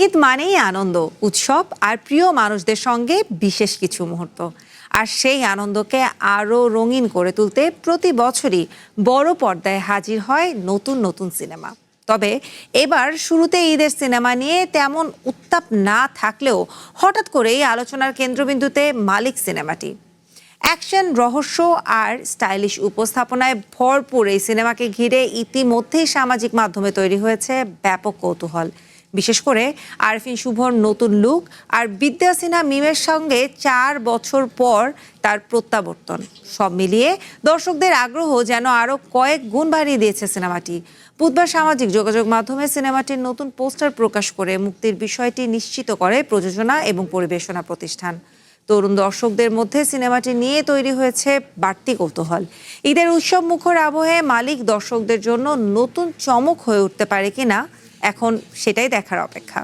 ঈদ মানেই আনন্দ, উৎসব আর প্রিয় মানুষদের সঙ্গে বিশেষ কিছু মুহূর্ত। আর সেই আনন্দকে আরও রঙিন করে তুলতে প্রতি বছরই বড় পর্দায় হাজির হয় নতুন নতুন সিনেমা। তবে এবার শুরুতে ঈদের সিনেমা নিয়ে তেমন উত্তাপ না থাকলেও হঠাৎ করেই আলোচনার কেন্দ্রবিন্দুতে মালিক সিনেমাটি। অ্যাকশন, রহস্য আর স্টাইলিশ উপস্থাপনায় ভরপুর এই সিনেমাকে ঘিরে ইতিমধ্যেই সামাজিক মাধ্যমে তৈরি হয়েছে ব্যাপক কৌতূহল। বিশেষ করে আরফিন শুভর নতুন লুক আর বিদ্যা সিনহা মিমের সঙ্গে 4 বছর পর তার প্রত্যাবর্তন, সব মিলিয়ে দর্শকদের আগ্রহ যেন আরও কয়েক গুণ বাড়িয়ে দিয়েছে সিনেমাটি। বুধবার সামাজিক যোগাযোগ মাধ্যমে সিনেমাটির নতুন পোস্টার প্রকাশ করে মুক্তির বিষয়টি নিশ্চিত করে প্রযোজনা এবং পরিবেশনা প্রতিষ্ঠান। তরুণ দর্শকদের মধ্যে সিনেমাটি নিয়ে তৈরি হয়েছে বাড়তি কৌতূহল। ঈদের উৎসব মুখর আবহে মালিক দর্শকদের জন্য নতুন চমক হয়ে উঠতে পারে কিনা এখন সেটাই দেখার অপেক্ষা।